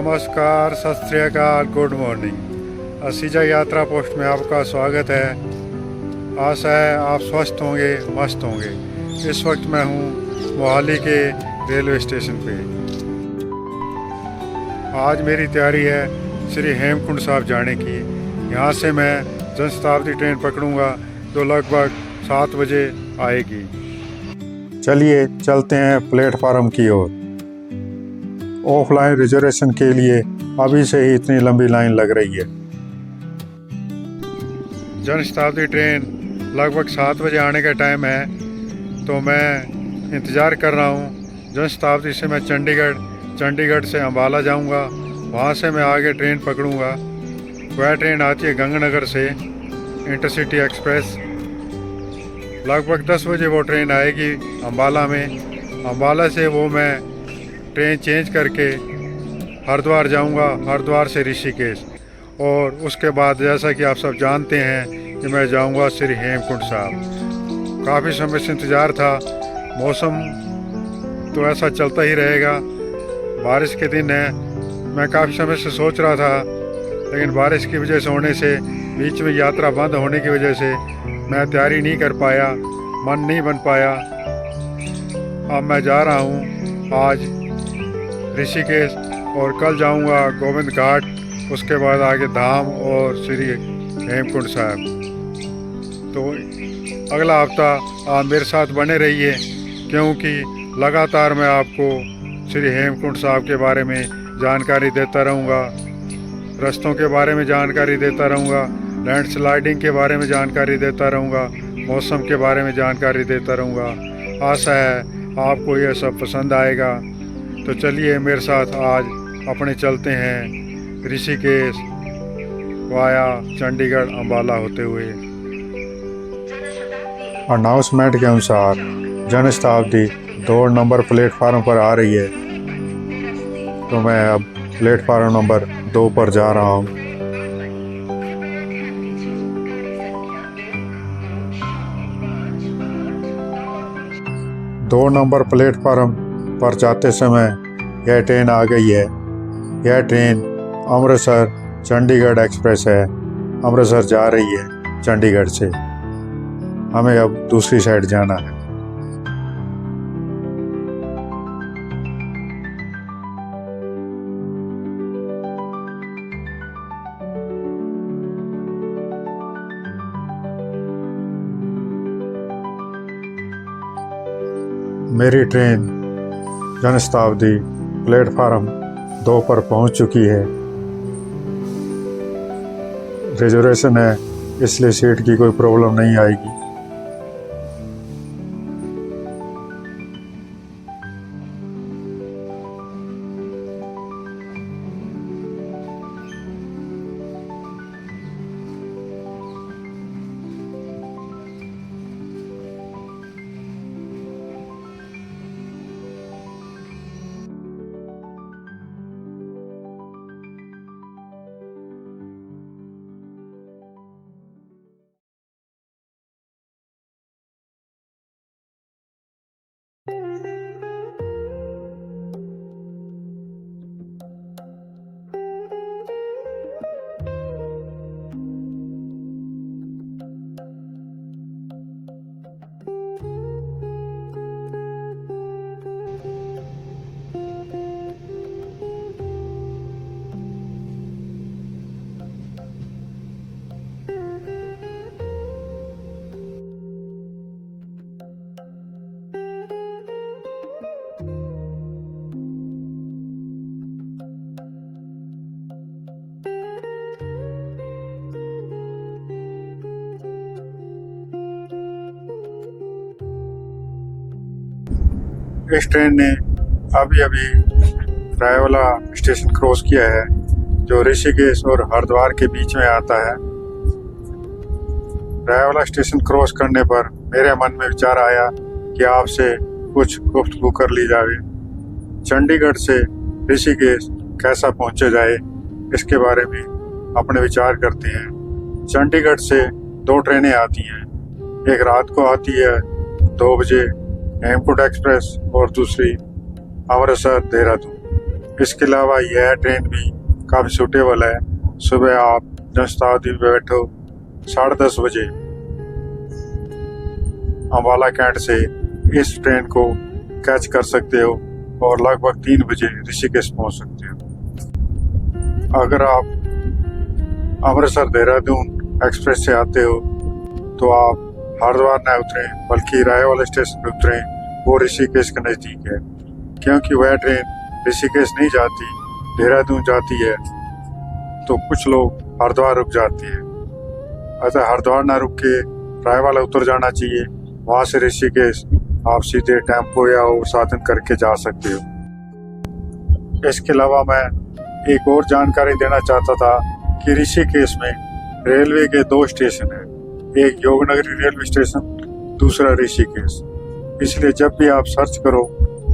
नमस्कार, सत श्री अकाल, गुड मॉर्निंग। असीजा यात्रा पोस्ट में आपका स्वागत है। आशा है आप स्वस्थ होंगे, मस्त होंगे। इस वक्त मैं हूँ मोहाली के रेलवे स्टेशन पे। आज मेरी तैयारी है श्री हेमकुंड साहब जाने की। यहाँ से मैं जनशताब्दी ट्रेन पकड़ूंगा जो लगभग 7 बजे आएगी। चलिए चलते हैं प्लेटफार्म की ओर। ऑफलाइन रिजर्वेशन के लिए अभी से ही इतनी लंबी लाइन लग रही है। जनशताब्दी ट्रेन लगभग 7 बजे आने का टाइम है, तो मैं इंतज़ार कर रहा हूँ। जनशताब्दी से मैं चंडीगढ़ से अम्बाला जाऊँगा, वहाँ से मैं आगे ट्रेन पकड़ूँगा। वह ट्रेन आती है गंगानगर से, इंटरसिटी एक्सप्रेस। लगभग 10 बजे वो ट्रेन आएगी अम्बाला में। अम्बाला से वो मैं ट्रेन चेंज करके हरिद्वार जाऊंगा, हरिद्वार से ऋषिकेश, और उसके बाद जैसा कि आप सब जानते हैं कि मैं जाऊंगा श्री हेमकुंड साहब। काफ़ी समय से इंतज़ार था। मौसम तो ऐसा चलता ही रहेगा, बारिश के दिन है। मैं काफ़ी समय से सोच रहा था, लेकिन बारिश की वजह से होने से, बीच में यात्रा बंद होने की वजह से मैं तैयारी नहीं कर पाया, मन नहीं बन पाया। अब मैं जा रहा हूँ आज ऋषिकेश, और कल जाऊंगा गोविंद घाट, उसके बाद आगे धाम और श्री हेमकुंड साहब। तो अगला हफ्ता आप मेरे साथ बने रहिए, क्योंकि लगातार मैं आपको श्री हेमकुंड साहब के बारे में जानकारी देता रहूँगा, रास्तों के बारे में जानकारी देता रहूँगा, लैंडस्लाइडिंग के बारे में जानकारी देता रहूँगा, मौसम के बारे में जानकारी देता रहूँगा। आशा है आपको यह सब पसंद आएगा। तो चलिए मेरे साथ आज अपने चलते हैं ऋषिकेश वाया चंडीगढ़ अम्बाला होते हुए। अनाउंसमेंट के अनुसार जनशताब्दी 2 नंबर प्लेटफार्म पर आ रही है, तो मैं अब प्लेटफार्म नंबर 2 पर जा रहा हूँ। दो नंबर प्लेटफार्म पर जाते समय यह ट्रेन आ गई है। यह ट्रेन अमृतसर चंडीगढ़ एक्सप्रेस है। अमृतसर जा रही है चंडीगढ़ से। हमें अब दूसरी साइड जाना है। मेरी ट्रेन जनशताब्दी प्लेटफार्म 2 पर पहुंच चुकी है। रिजर्वेशन है, इसलिए सीट की कोई प्रॉब्लम नहीं आएगी। इस ट्रेन ने अभी अभी रायवाला स्टेशन क्रॉस किया है, जो ऋषिकेश और हरिद्वार के बीच में आता है। रायवाला स्टेशन क्रॉस करने पर मेरे मन में विचार आया कि आपसे कुछ गुफ्तगू कर ली जाए। चंडीगढ़ से ऋषिकेश कैसा पहुंचे जाए, इसके बारे में अपने विचार करते हैं। चंडीगढ़ से 2 ट्रेनें आती हैं। एक रात को आती है 2 बजे हेमकुंड एक्सप्रेस, और दूसरी अमृतसर देहरादून। इसके अलावा यह ट्रेन भी काफ़ी सूटेबल है। सुबह आप जन शताब्दी में बैठो 10:30 बजे अम्बाला कैंट से इस ट्रेन को कैच कर सकते हो और लगभग 3 बजे ऋषिकेश पहुंच सकते हो। अगर आप अमृतसर देहरादून एक्सप्रेस से आते हो तो आप हरिद्वार न उतरें बल्कि राय वाले स्टेशन पर उतरें, वो ऋषिकेश के नज़दीक है। क्योंकि वह ट्रेन ऋषिकेश नहीं जाती, देहरादून जाती है, तो कुछ लोग हरिद्वार रुक जाते हैं। अतः हरिद्वार ना रुक के राय वाला उतर जाना चाहिए। वहाँ से ऋषिकेश आप सीधे टेम्पो या और साधन करके जा सकते हो। इसके अलावा मैं एक और जानकारी देना चाहता था कि ऋषिकेश में रेलवे के 2 स्टेशन हैं, एक योगनगरी रेलवे स्टेशन, दूसरा ऋषिकेश। इसलिए जब भी आप सर्च करो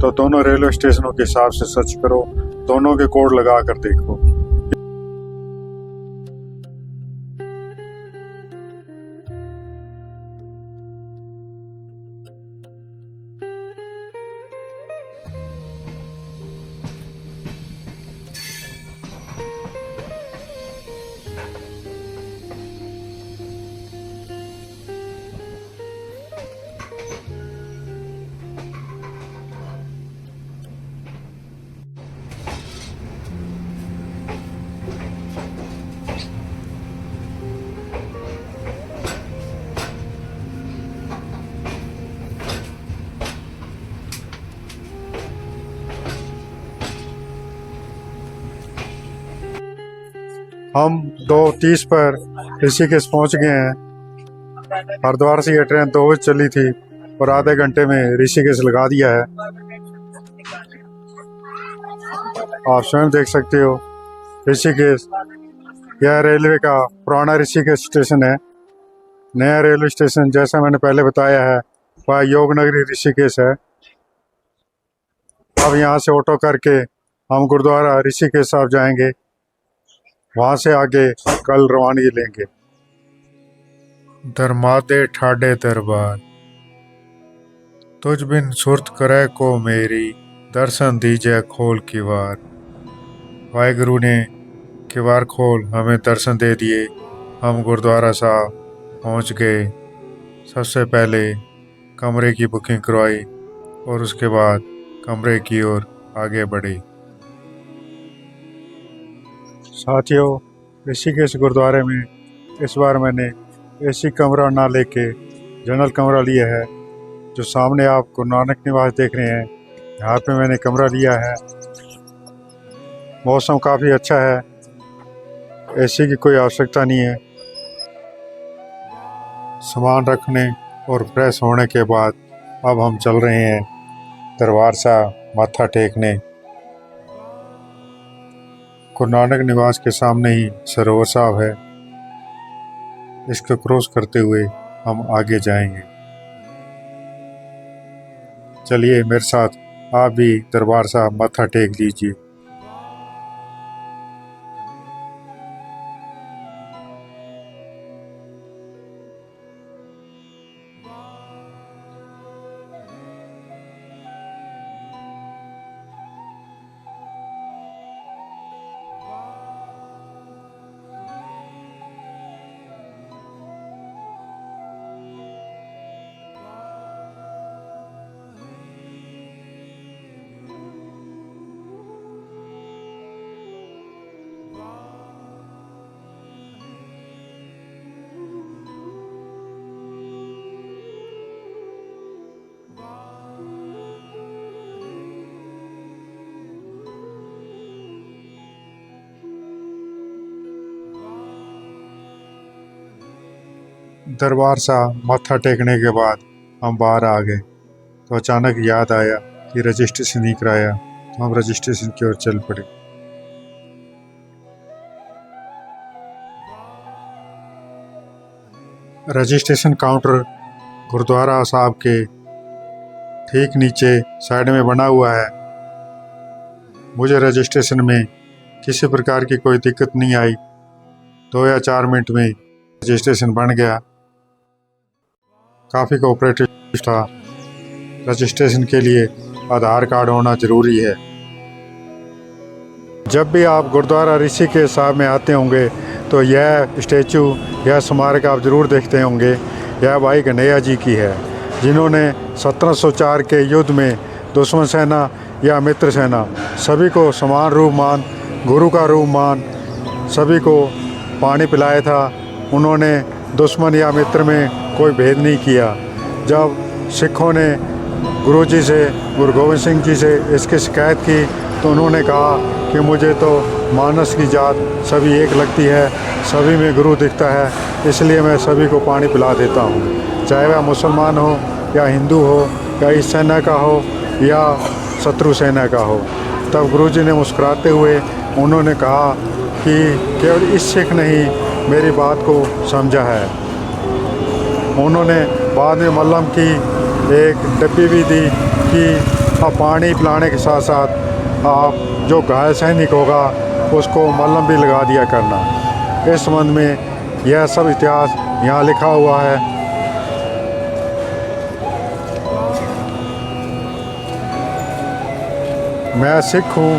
तो दोनों रेलवे स्टेशनों के हिसाब से सर्च करो, दोनों के कोड लगा कर देखो। हम 2:30 पर ऋषिकेश पहुंच गए हैं। हरिद्वार से यह ट्रेन 2 बजे चली थी और आधे घंटे में ऋषिकेश लगा दिया है। आप स्वयं देख सकते हो ऋषिकेश। यह रेलवे का पुराना ऋषिकेश स्टेशन है। नया रेलवे स्टेशन जैसा मैंने पहले बताया है वह योगनगरी ऋषिकेश है। अब यहाँ से ऑटो करके हम गुरुद्वारा ऋषिकेश साहब जाएंगे, वहाँ से आगे कल रवानगी लेंगे। दरमादे ठाडे दरबार, तुझ बिन सुरत करे को मेरी, दर्शन दीजिए खोल किवार। वाहिगुरु ने किवार खोल हमें दर्शन दे दिए। हम गुरुद्वारा साहब पहुँच गए। सबसे पहले कमरे की बुकिंग करवाई और उसके बाद कमरे की ओर आगे बढ़े। साथियों, ऋषिकेश गुरुद्वारे में इस बार मैंने एसी कमरा ना लेके जनरल कमरा लिया है। जो सामने आप गुरु नानक निवास देख रहे हैं, यहाँ पे मैंने कमरा लिया है। मौसम काफ़ी अच्छा है, एसी की कोई आवश्यकता नहीं है। सामान रखने और फ्रेश होने के बाद अब हम चल रहे हैं दरबार साहब माथा टेकने। गुरु नानक निवास के सामने ही सरोवर साहब है, इसको क्रॉस करते हुए हम आगे जाएंगे। चलिए मेरे साथ आप भी दरबार साहब माथा टेक लीजिए। दरबार साहब माथा टेकने के बाद हम बाहर आ गए तो अचानक याद आया कि रजिस्ट्रेशन नहीं कराया, तो हम रजिस्ट्रेशन की ओर चल पड़े। रजिस्ट्रेशन काउंटर गुरुद्वारा साहब के ठीक नीचे साइड में बना हुआ है। मुझे रजिस्ट्रेशन में किसी प्रकार की कोई दिक्कत नहीं आई। 2 या 4 मिनट में रजिस्ट्रेशन बन गया। काफ़ी कोऑपरेटिव था। रजिस्ट्रेशन के लिए आधार कार्ड होना ज़रूरी है। जब भी आप गुरुद्वारा ऋषिकेश साहब में आते होंगे तो यह स्टैचू, यह स्मारक आप ज़रूर देखते होंगे। यह भाई कन्हैया जी की है, जिन्होंने 1704 के युद्ध में दुश्मन सेना या मित्र सेना सभी को समान रूप मान, गुरु का रूप मान सभी को पानी पिलाया था। उन्होंने दुश्मन या मित्र में कोई भेद नहीं किया। जब सिखों ने गुरु गोविंद सिंह जी से इसकी शिकायत की तो उन्होंने कहा कि मुझे तो मानस की जात सभी एक लगती है, सभी में गुरु दिखता है, इसलिए मैं सभी को पानी पिला देता हूँ, चाहे वह मुसलमान हो या हिंदू हो या इस सेना का हो या शत्रु सेना का हो। तब गुरुजी ने मुस्कुराते हुए उन्होंने कहा कि केवल इस सिख ने ही मेरी बात को समझा है। उन्होंने बाद में मल्लम की एक डब्बी भी दी कि आप पानी पिलाने के साथ साथ आप जो घायल सैनिक होगा उसको मल्लम भी लगा दिया करना। इस संबंध में यह सब इतिहास यहाँ लिखा हुआ है। मैं सिख हूँ,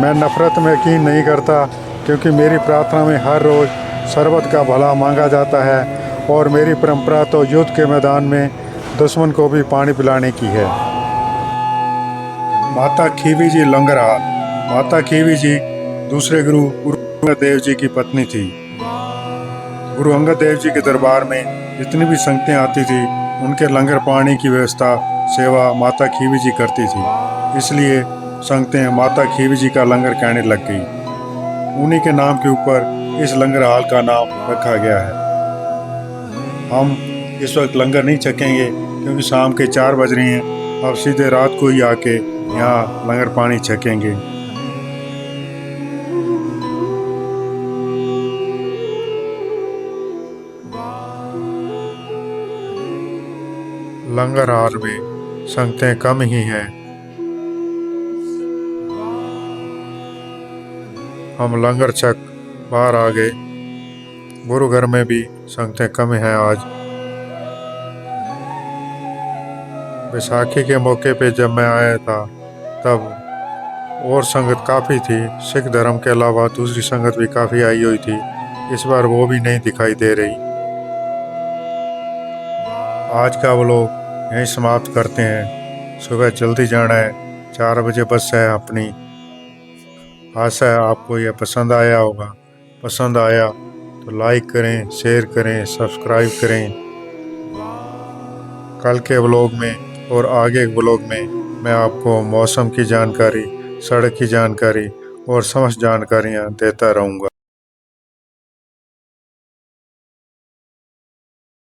मैं नफ़रत में यकीन नहीं करता, क्योंकि मेरी प्रार्थना में हर रोज़ सरबत का भला मांगा जाता है और मेरी परंपरा तो युद्ध के मैदान में दुश्मन को भी पानी पिलाने की है। माता खीवी जी लंगरहार। माता खीवी जी दूसरे गुरु अंगद देव जी की पत्नी थी। गुरु अंगद देव जी के दरबार में जितनी भी संगतें आती थी उनके लंगर पानी की व्यवस्था सेवा माता खीवी जी करती थी, इसलिए संगतें माता खीवी जी का लंगर कहने लग गई। उन्हीं के नाम के ऊपर इस लंगर हाल का नाम रखा गया है। हम इस वक्त लंगर नहीं छकेंगे क्योंकि शाम के 4 बज रहे हैं। अब सीधे रात को ही आके यहाँ लंगर पानी छकेंगे। लंगर हाल में संगतें कम ही हैं। हम लंगर छक बाहर आ गए। गुरु घर में भी संगतें कम हैं आज। बैसाखी के मौके पे जब मैं आया था तब और संगत काफ़ी थी। सिख धर्म के अलावा दूसरी संगत भी काफ़ी आई हुई थी। इस बार वो भी नहीं दिखाई दे रही। आज का व्लॉग यहीं समाप्त करते हैं। सुबह जल्दी जाना है, 4 बजे बस है अपनी। आशा है आपको यह पसंद आया होगा। पसंद आया तो लाइक करें, शेयर करें, सब्सक्राइब करें। कल के व्लॉग में और आगे व्लॉग में मैं आपको मौसम की जानकारी, सड़क की जानकारी और समस्त जानकारियाँ देता रहूँगा।